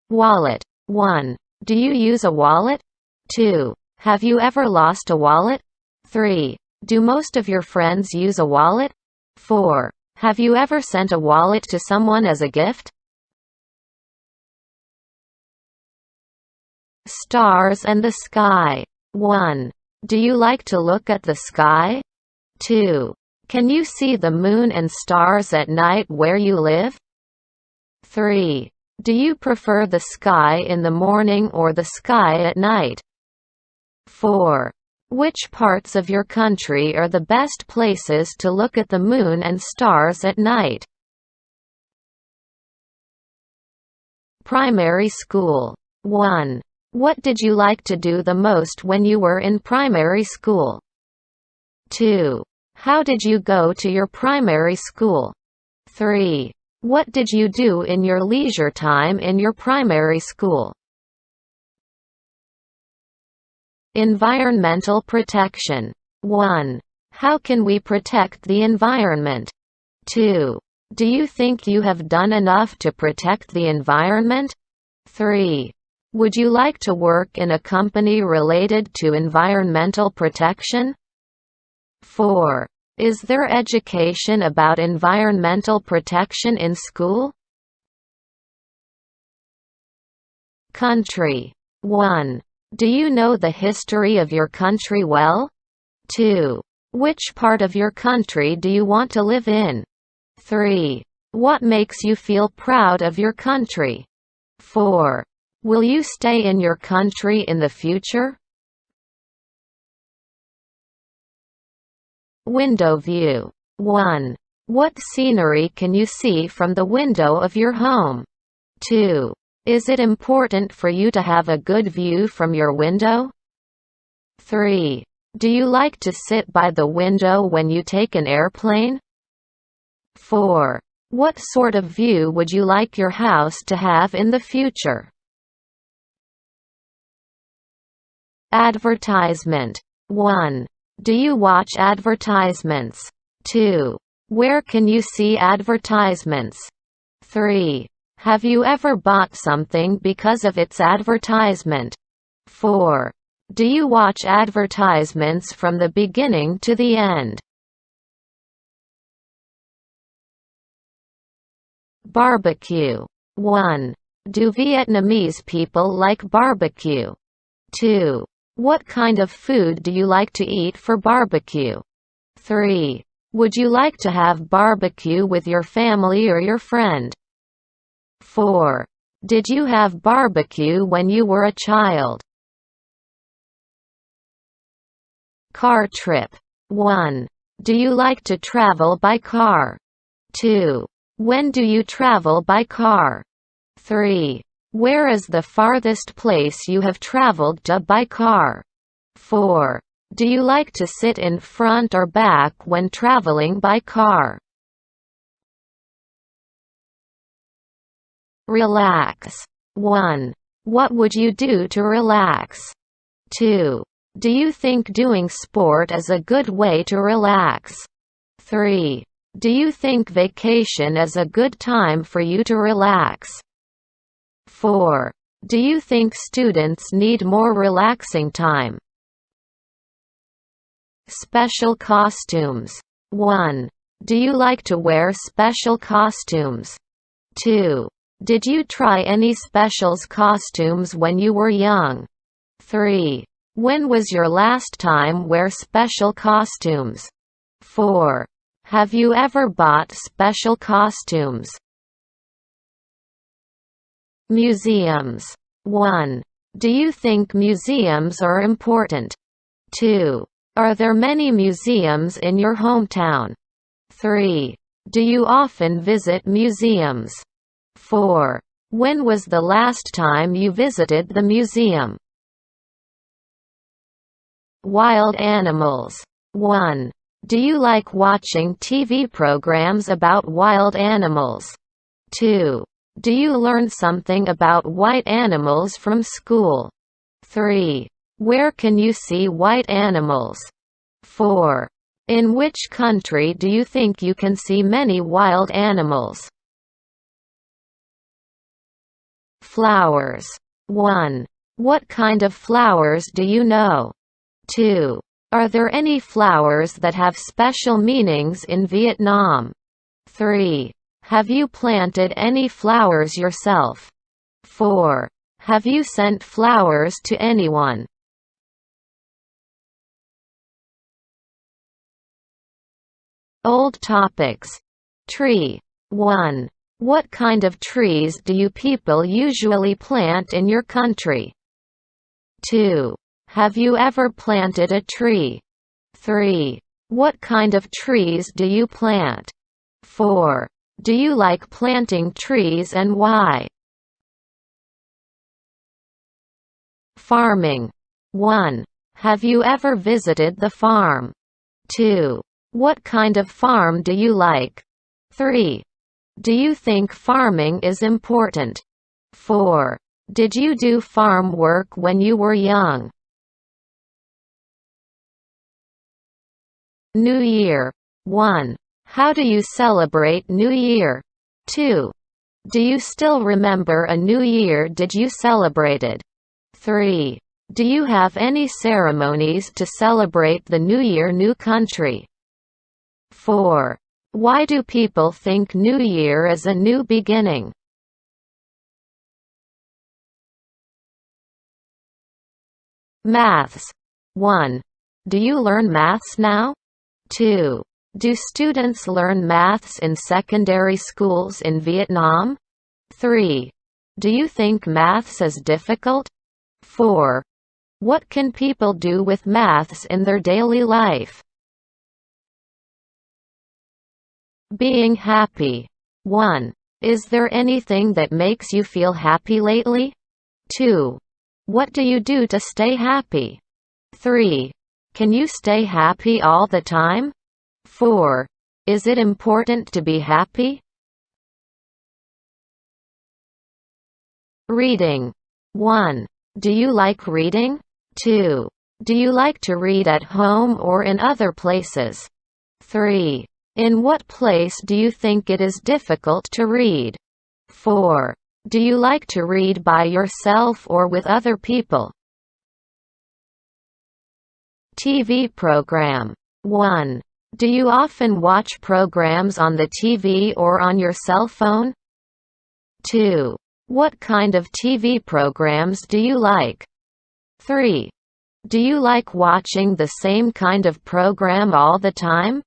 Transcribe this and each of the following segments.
Wallet. 1. Do you use a wallet? 2. Have you ever lost a wallet? 3. Do most of your friends use a wallet? 4. Have you ever sent a wallet to someone as a gift? Stars and the sky. 1. Do you like to look at the sky? 2. Can you see the moon and stars at night where you live? 3. Do you prefer the sky in the morning or the sky at night? 4. Which parts of your country are the best places to look at the moon and stars at night? Primary school. 1. What did you like to do the most when you were in primary school? 2. How did you go to your primary school? 3. What did you do in your leisure time in your primary school? Environmental protection. 1. How can we protect the environment? 2. Do you think you have done enough to protect the environment? 3. Would you like to work in a company related to environmental protection? 4. Is there education about environmental protection in school? Country. 1. Do you know the history of your country well? 2. Which part of your country do you want to live in? 3. What makes you feel proud of your country? 4. Will you stay in your country in the future? Window view. 1. What scenery can you see from the window of your home? 2. Is it important for you to have a good view from your window? 3. Do you like to sit by the window when you take an airplane? 4. What sort of view would you like your house to have in the future? Advertisement. 1. Do you watch advertisements? 2. Where can you see advertisements? 3. Have you ever bought something because of its advertisement? 4. Do you watch advertisements from the beginning to the end? Barbecue. 1. Do Vietnamese people like barbecue? 2. What kind of food do you like to eat for barbecue? 3. Would you like to have barbecue with your family or your friend? 4. Did you have barbecue when you were a child? Car trip. 1. Do you like to travel by car? 2. When do you travel by car? 3. Where is the farthest place you have traveled to by car? 4. Do you like to sit in front or back when traveling by car? Relax. 1. What would you do to relax? 2. Do you think doing sport is a good way to relax? 3. Do you think vacation is a good time for you to relax? 4. Do you think students need more relaxing time? Special costumes. 1. Do you like to wear special costumes? 2. Did you try any specials costumes when you were young? 3. When was your last time wear special costumes? 4. Have you ever bought special costumes? Museums. 1. Do you think museums are important? 2. Are there many museums in your hometown? 3. Do you often visit museums? 4. When was the last time you visited the museum? Wild animals. 1. Do you like watching TV programs about wild animals? 2. Do you learn something about white animals from school? 3. Where can you see white animals? 4. In which country do you think you can see many wild animals? flowers. 1. What kind of flowers do you know? 2. Are there any flowers that have special meanings in Vietnam? 3. Have you planted any flowers yourself? 4. Have you sent flowers to anyone? Old topics. Tree. 1. What kind of trees do you people usually plant in your country? 2. Have you ever planted a tree? 3. What kind of trees do you plant? 4. Do you like planting trees and why? Farming. 1. Have you ever visited the farm? 2. What kind of farm do you like? 3. Do you think farming is important? 4. Did you do farm work when you were young? New Year. 1. How do you celebrate New Year? 2. Do you still remember a New Year did you celebrated? 3. Do you have any ceremonies to celebrate the New Year new country? 4. Why do people think New Year is a new beginning? Maths. 1. Do you learn maths now? 2. Do students learn maths in secondary schools in Vietnam? 3. Do you think maths is difficult? 4. What can people do with maths in their daily life? Being happy. 1. Is there anything that makes you feel happy lately? 2. What do you do to stay happy? 3. Can you stay happy all the time? 4. Is it important to be happy? Reading. 1. Do you like reading? 2. Do you like to read at home or in other places? 3. In what place do you think it is difficult to read? 4. Do you like to read by yourself or with other people? TV program. 1. Do you often watch programs on the TV or on your cell phone? 2. What kind of TV programs do you like? 3. Do you like watching the same kind of program all the time?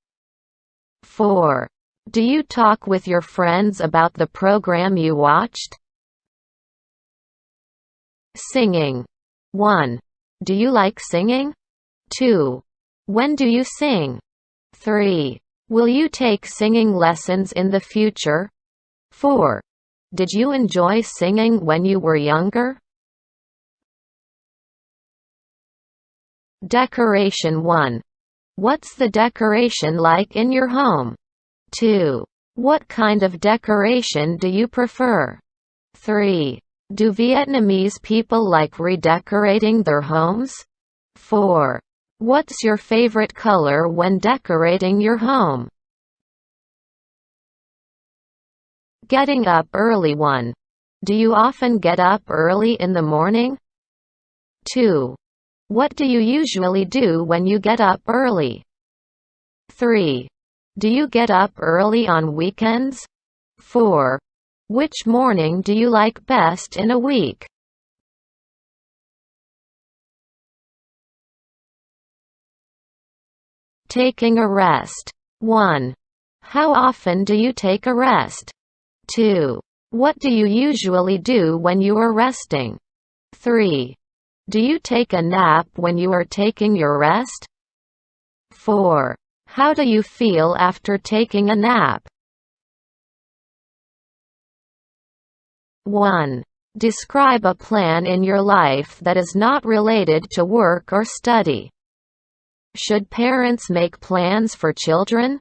4. Do you talk with your friends about the program you watched? Singing. 1. Do you like singing? 2. When do you sing? 3. Will you take singing lessons in the future? 4. Did you enjoy singing when you were younger? Decoration. 1. What's the decoration like in your home? 2. What kind of decoration do you prefer? 3. Do Vietnamese people like redecorating their homes? 4. What's your favorite color when decorating your home? Getting up early. 1. Do you often get up early in the morning? 2. What do you usually do when you get up early? 3. Do you get up early on weekends? 4. Which morning do you like best in a week? Taking a rest. 1. How often do you take a rest? 2. What do you usually do when you are resting? 3. Do you take a nap when you are taking your rest? 4. How do you feel after taking a nap? 1. Describe a plan in your life that is not related to work or study. Should parents make plans for children?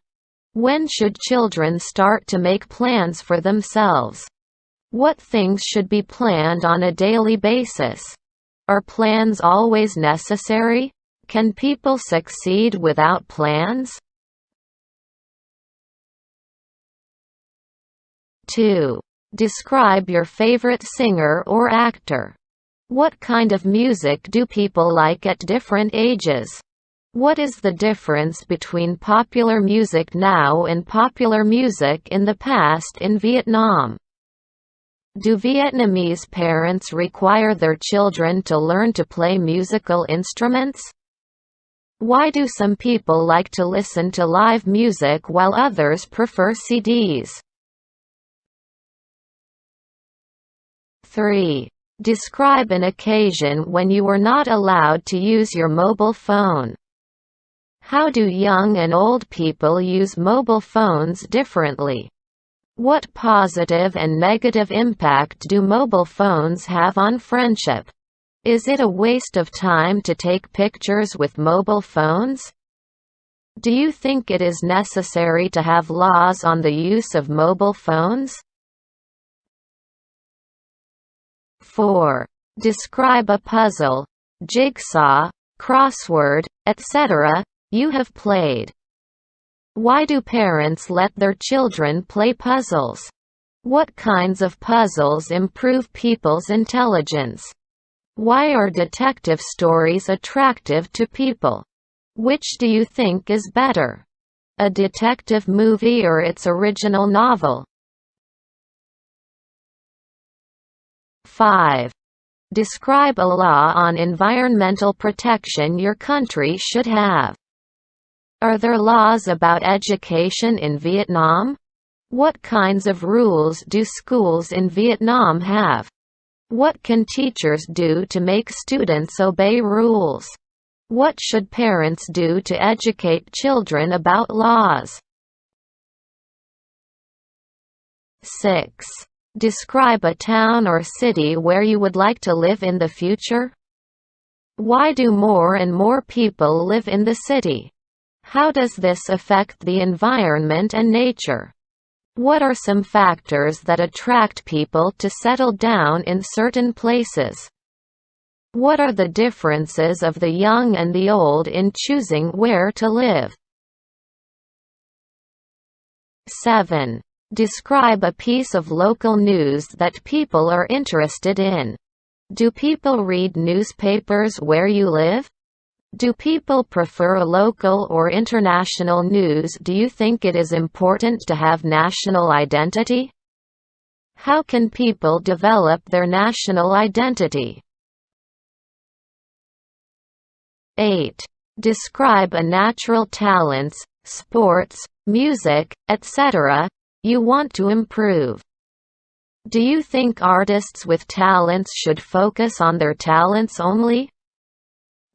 When should children start to make plans for themselves? What things should be planned on a daily basis? Are plans always necessary? Can people succeed without plans? 2. Describe your favorite singer or actor. What kind of music do people like at different ages? What is the difference between popular music now and popular music in the past in Vietnam? Do Vietnamese parents require their children to learn to play musical instruments? Why do some people like to listen to live music while others prefer CDs? 3. Describe an occasion when you were not allowed to use your mobile phone. How do young and old people use mobile phones differently? What positive and negative impact do mobile phones have on friendship? Is it a waste of time to take pictures with mobile phones? Do you think it is necessary to have laws on the use of mobile phones? 4. Describe a puzzle, jigsaw, crossword, etc. you have played. Why do parents let their children play puzzles? What kinds of puzzles improve people's intelligence? Why are detective stories attractive to people? Which do you think is better? A detective movie or its original novel? 5. Describe a law on environmental protection your country should have. Are there laws about education in Vietnam? What kinds of rules do schools in Vietnam have? What can teachers do to make students obey rules? What should parents do to educate children about laws? 6. Describe a town or city where you would like to live in the future. Why do more and more people live in the city? How does this affect the environment and nature? What are some factors that attract people to settle down in certain places? What are the differences of the young and the old in choosing where to live? 7. Describe a piece of local news that people are interested in. Do people read newspapers where you live? Do people prefer local or international news? Do you think it is important to have national identity? How can people develop their national identity? 8. Describe a natural talents, sports, music, etc. you want to improve. Do you think artists with talents should focus on their talents only?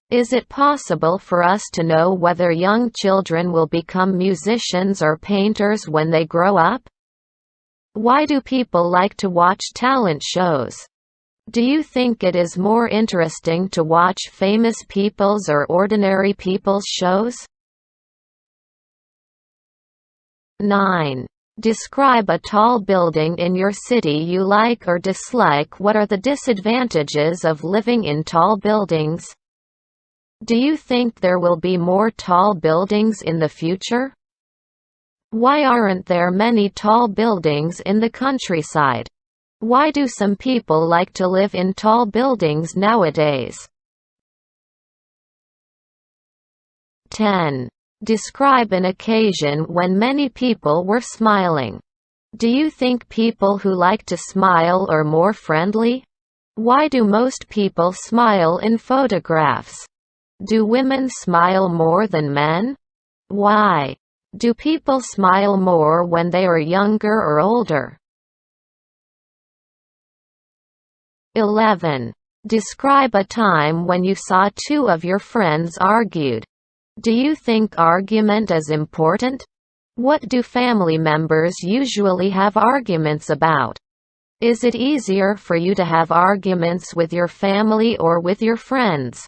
Is it possible for us to know whether young children will become musicians or painters when they grow up? Why do people like to watch talent shows? Do you think it is more interesting to watch famous people's or ordinary people's shows? 9. Describe a tall building in your city you like or dislike. What are the disadvantages of living in tall buildings? Do you think there will be more tall buildings in the future? Why aren't there many tall buildings in the countryside? Why do some people like to live in tall buildings nowadays? 10. Describe an occasion when many people were smiling. Do you think people who like to smile are more friendly? Why do most people smile in photographs? Do women smile more than men? Why? Do people smile more when they are younger or older? 11. Describe a time when you saw two of your friends argued. Do you think argument is important? What do family members usually have arguments about? Is it easier for you to have arguments with your family or with your friends?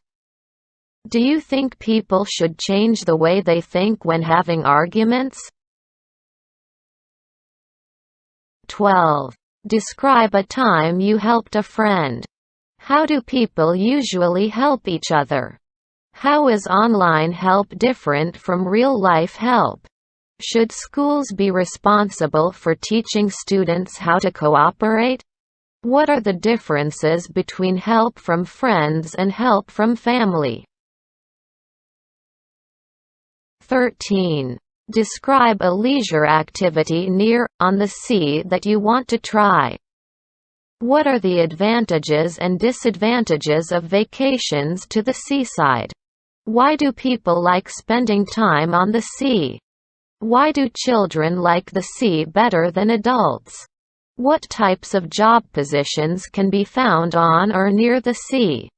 Do you think people should change the way they think when having arguments? 12. Describe a time you helped a friend. How do people usually help each other? How is online help different from real-life help? Should schools be responsible for teaching students how to cooperate? What are the differences between help from friends and help from family? 13. Describe a leisure activity near, on the sea that you want to try. What are the advantages and disadvantages of vacations to the seaside? Why do people like spending time on the sea? Why do children like the sea better than adults? What types of job positions can be found on or near the sea?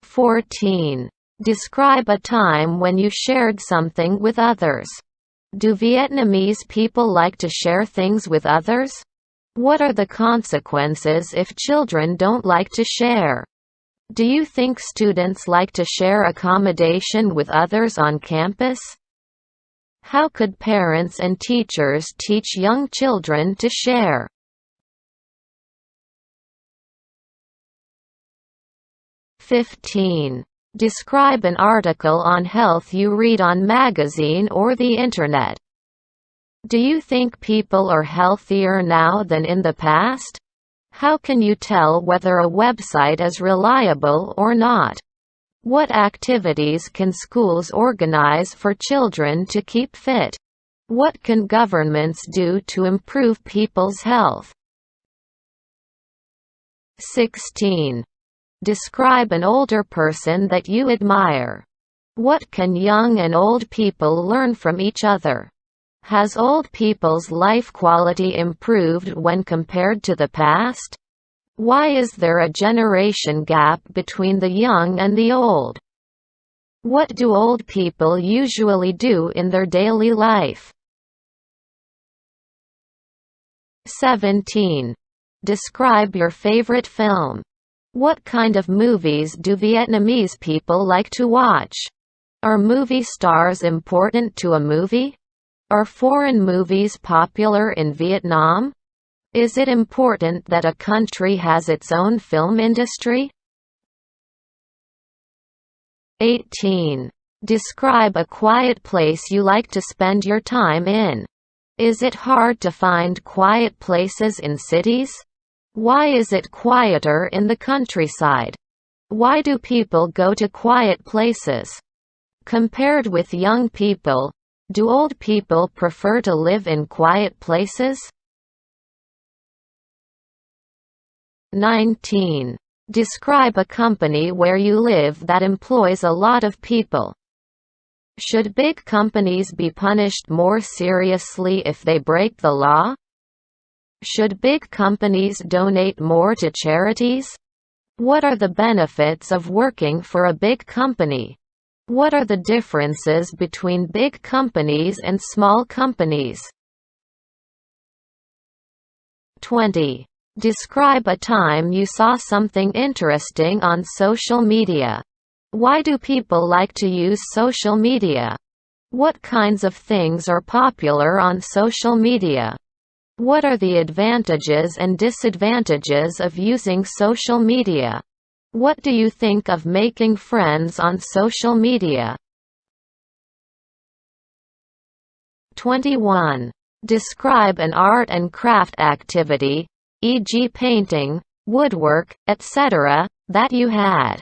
14. Describe a time when you shared something with others. Do Vietnamese people like to share things with others? What are the consequences if children don't like to share? Do you think students like to share accommodation with others on campus? How could parents and teachers teach young children to share? 15. Describe an article on health you read on magazine or the Internet. Do you think people are healthier now than in the past? How can you tell whether a website is reliable or not? What activities can schools organize for children to keep fit? What can governments do to improve people's health? 16. Describe an older person that you admire. What can young and old people learn from each other? Has old people's life quality improved when compared to the past? Why is there a generation gap between the young and the old? What do old people usually do in their daily life? 17. Describe your favorite film. What kind of movies do Vietnamese people like to watch? Are movie stars important to a movie? Are foreign movies popular in Vietnam? Is it important that a country has its own film industry? 18. Describe a quiet place you like to spend your time in. Is it hard to find quiet places in cities? Why is it quieter in the countryside? Why do people go to quiet places? Compared with young people, do old people prefer to live in quiet places? 19. Describe a company where you live that employs a lot of people. Should big companies be punished more seriously if they break the law? Should big companies donate more to charities? What are the benefits of working for a big company? What are the differences between big companies and small companies? 20. Describe a time you saw something interesting on social media. Why do people like to use social media? What kinds of things are popular on social media? What are the advantages and disadvantages of using social media? What do you think of making friends on social media? 21. Describe an art and craft activity, e.g. painting, woodwork, etc., that you had.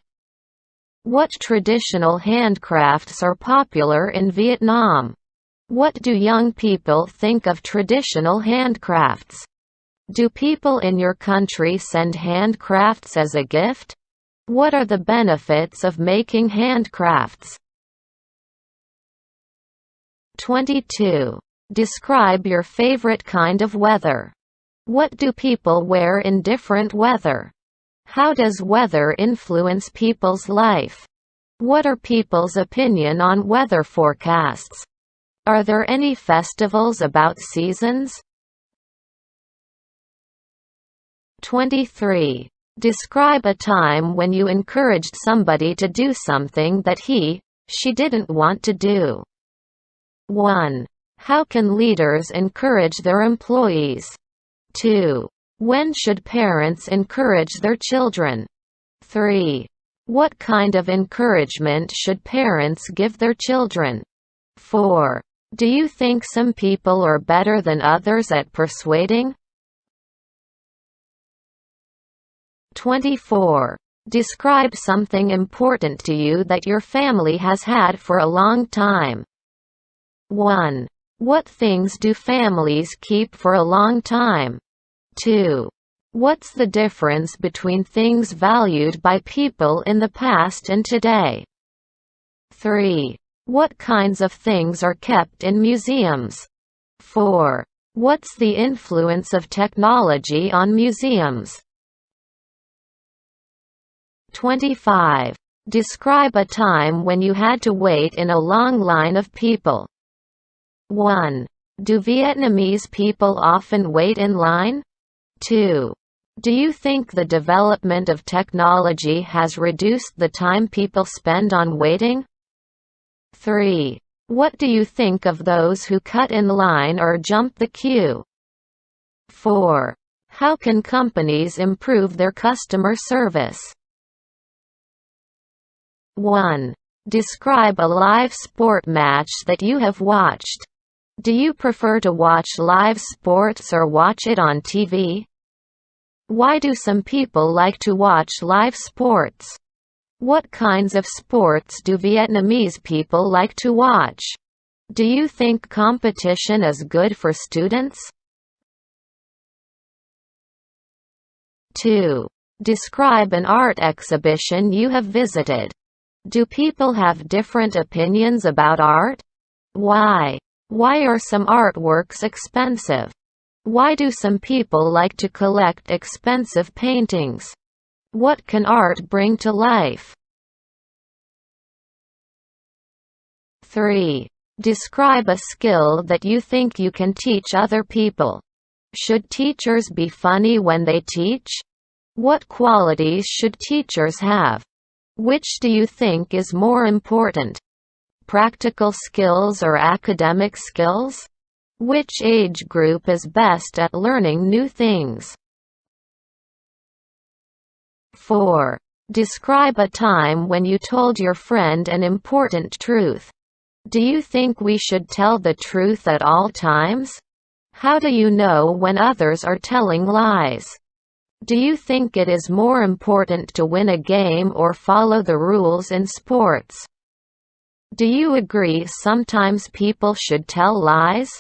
What traditional handcrafts are popular in Vietnam? What do young people think of traditional handcrafts? Do people in your country send handcrafts as a gift? What are the benefits of making handcrafts? 22. Describe your favorite kind of weather. What do people wear in different weather? How does weather influence people's life? What are people's opinion on weather forecasts? Are there any festivals about seasons? 23. Describe a time when you encouraged somebody to do something that she didn't want to do. 1. How can leaders encourage their employees? 2. When should parents encourage their children? 3. What kind of encouragement should parents give their children? 4. Do you think some people are better than others at persuading? 24. Describe something important to you that your family has had for a long time. 1. What things do families keep for a long time? 2. What's the difference between things valued by people in the past and today? 3. What kinds of things are kept in museums? 4. What's the influence of technology on museums? 25. Describe a time when you had to wait in a long line of people. 1. Do Vietnamese people often wait in line? 2. Do you think the development of technology has reduced the time people spend on waiting? 3. What do you think of those who cut in line or jump the queue? 4. How can companies improve their customer service? 1. Describe a live sport match that you have watched. Do you prefer to watch live sports or watch it on TV? Why do some people like to watch live sports? What kinds of sports do Vietnamese people like to watch? Do you think competition is good for students? 2. Describe an art exhibition you have visited. Do people have different opinions about art? Why? Why are some artworks expensive? Why do some people like to collect expensive paintings? What can art bring to life? 3. Describe a skill that you think you can teach other people. Should teachers be funny when they teach? What qualities should teachers have? Which do you think is more important? Practical skills or academic skills? Which age group is best at learning new things? 4. Describe a time when you told your friend an important truth. Do you think we should tell the truth at all times? How do you know when others are telling lies? Do you think it is more important to win a game or follow the rules in sports? Do you agree sometimes people should tell lies?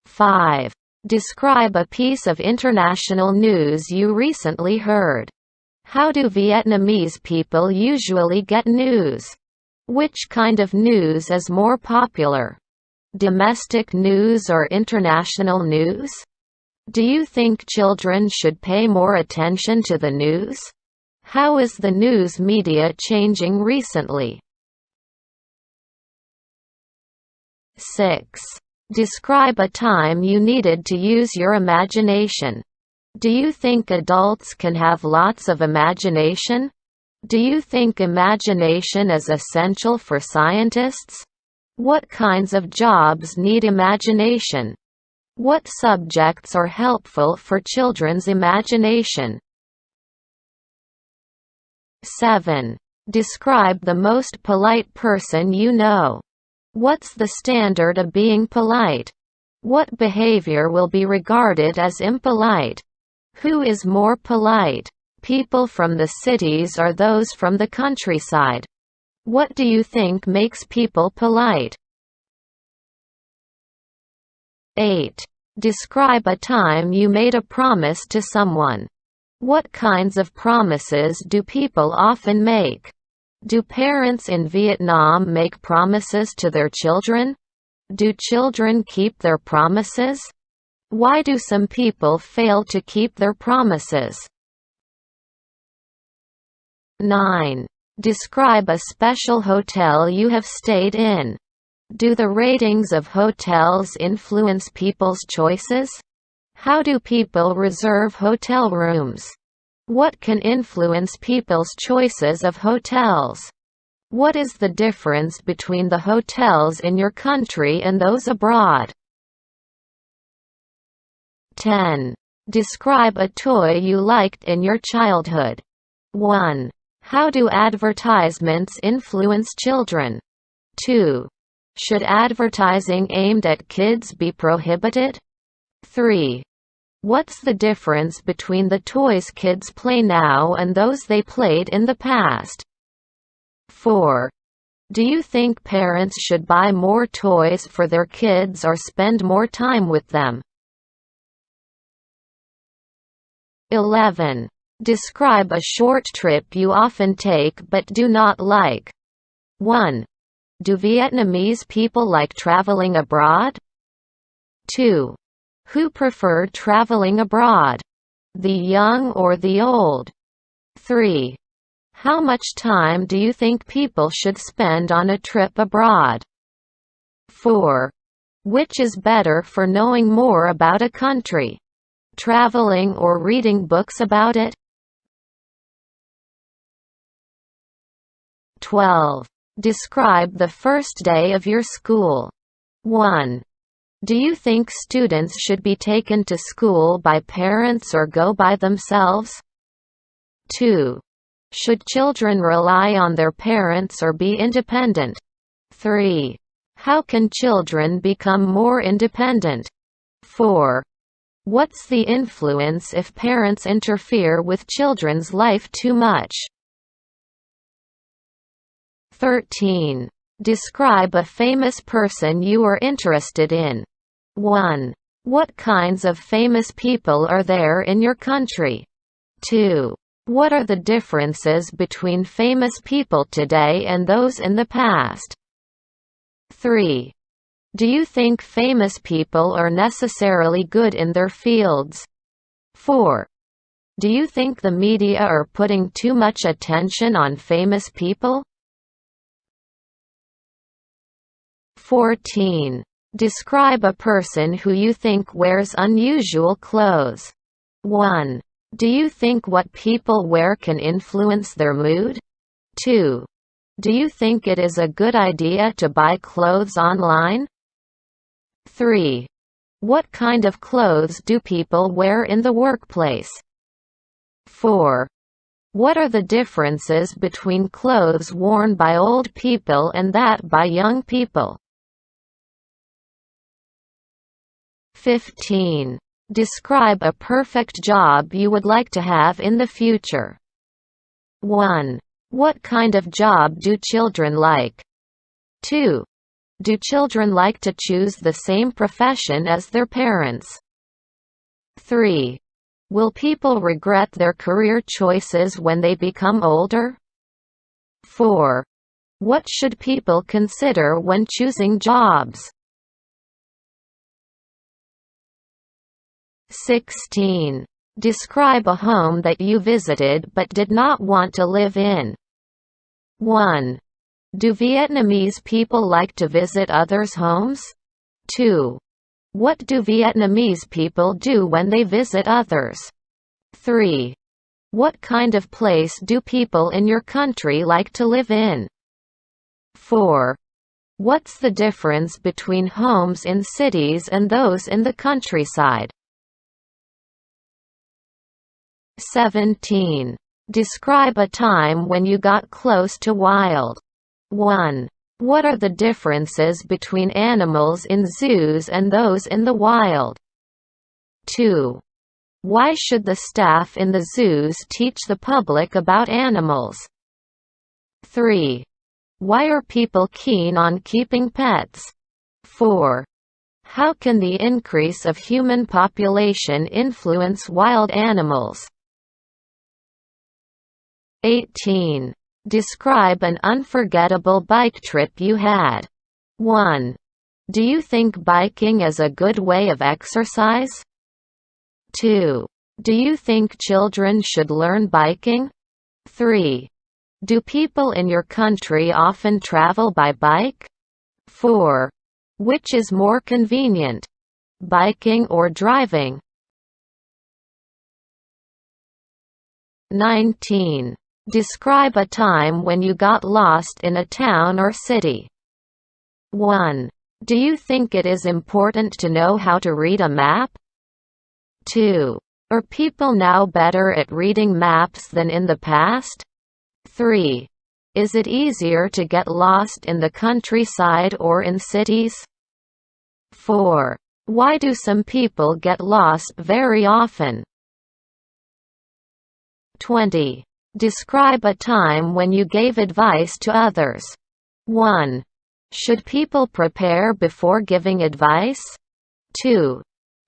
5. Describe a piece of international news you recently heard. How do Vietnamese people usually get news? Which kind of news is more popular? Domestic news or international news? Do you think children should pay more attention to the news? How is the news media changing recently? 6. Describe a time you needed to use your imagination. Do you think adults can have lots of imagination? Do you think imagination is essential for scientists? What kinds of jobs need imagination? What subjects are helpful for children's imagination? 7. Describe the most polite person you know. What's the standard of being polite? What behavior will be regarded as impolite? Who is more polite? People from the cities or those from the countryside? What do you think makes people polite? 8. Describe a time you made a promise to someone. What kinds of promises do people often make? Do parents in Vietnam make promises to their children? Do children keep their promises? Why do some people fail to keep their promises? 9. Describe a special hotel you have stayed in. Do the ratings of hotels influence people's choices? How do people reserve hotel rooms? What can influence people's choices of hotels? What is the difference between the hotels in your country and those abroad? 10. Describe a toy you liked in your childhood. 1. How do advertisements influence children? 2. Should advertising aimed at kids be prohibited? 3. What's the difference between the toys kids play now and those they played in the past? 4. Do you think parents should buy more toys for their kids or spend more time with them? 11. Describe a short trip you often take but do not like. 1. Do Vietnamese people like traveling abroad? 2. Who prefer traveling abroad? The young or the old? 3. How much time do you think people should spend on a trip abroad? 4. Which is better for knowing more about a country? Traveling or reading books about it? 12. Describe the first day of your school. 1. Do you think students should be taken to school by parents or go by themselves? 2. Should children rely on their parents or be independent? 3. How can children become more independent? 4. What's the influence if parents interfere with children's life too much? 13. Describe a famous person you are interested in. 1. What kinds of famous people are there in your country? 2. What are the differences between famous people today and those in the past? 3. Do you think famous people are necessarily good in their fields? 4. Do you think the media are putting too much attention on famous people? 14. Describe a person who you think wears unusual clothes. 1. Do you think what people wear can influence their mood? 2. Do you think it is a good idea to buy clothes online? 3. What kind of clothes do people wear in the workplace? 4. What are the differences between clothes worn by old people and that by young people? 15. Describe a perfect job you would like to have in the future. 1. What kind of job do children like? 2. Do children like to choose the same profession as their parents? 3. Will people regret their career choices when they become older? 4. What should people consider when choosing jobs? 16. Describe a home that you visited but did not want to live in. 1. Do Vietnamese people like to visit others' homes? 2. What do Vietnamese people do when they visit others? 3. What kind of place do people in your country like to live in? 4. What's the difference between homes in cities and those in the countryside? 17. Describe a time when you got close to wild. 1. What are the differences between animals in zoos and those in the wild? 2. Why should the staff in the zoos teach the public about animals? 3. Why are people keen on keeping pets? 4. How can the increase of human population influence wild animals? 18. Describe an unforgettable bike trip you had. 1. Do you think biking is a good way of exercise? 2. Do you think children should learn biking? 3. Do people in your country often travel by bike? 4. Which is more convenient, biking or driving? 19. Describe a time when you got lost in a town or city. 1. Do you think it is important to know how to read a map? 2. Are people now better at reading maps than in the past? 3. Is it easier to get lost in the countryside or in cities? 4. Why do some people get lost very often? 20. Describe a time when you gave advice to others. 1. Should people prepare before giving advice? 2.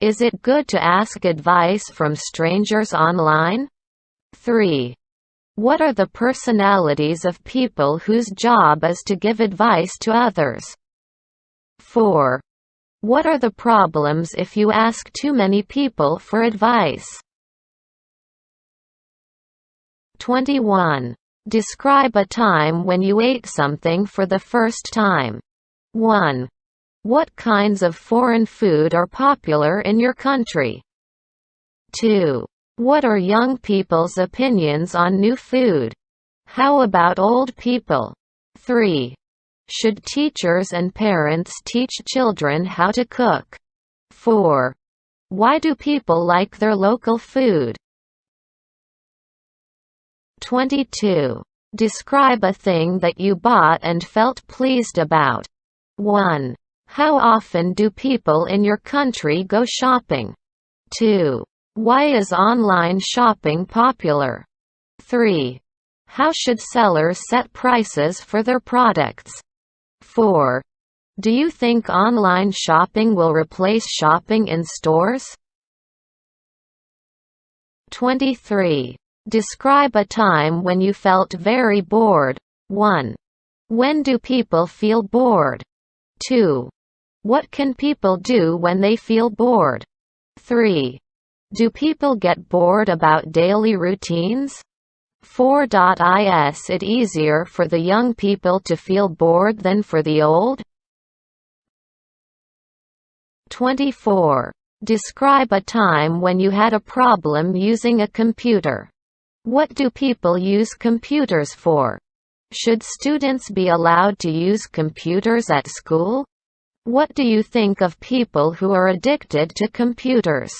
Is it good to ask advice from strangers online? 3. What are the personalities of people whose job is to give advice to others? 4. What are the problems if you ask too many people for advice? 21. Describe a time when you ate something for the first time. 1. What kinds of foreign food are popular in your country? 2. What are young people's opinions on new food? How about old people? 3. Should teachers and parents teach children how to cook? 4. Why do people like their local food? 22. Describe a thing that you bought and felt pleased about. 1. How often do people in your country go shopping? 2. Why is online shopping popular? 3. How should sellers set prices for their products? 4. Do you think online shopping will replace shopping in stores? 23. Describe a time when you felt very bored. 1. When do people feel bored? 2. What can people do when they feel bored? 3. Do people get bored about daily routines? 4. Is it easier for the young people to feel bored than for the old? 24. Describe a time when you had a problem using a computer. What do people use computers for? Should students be allowed to use computers at school? What do you think of people who are addicted to computers?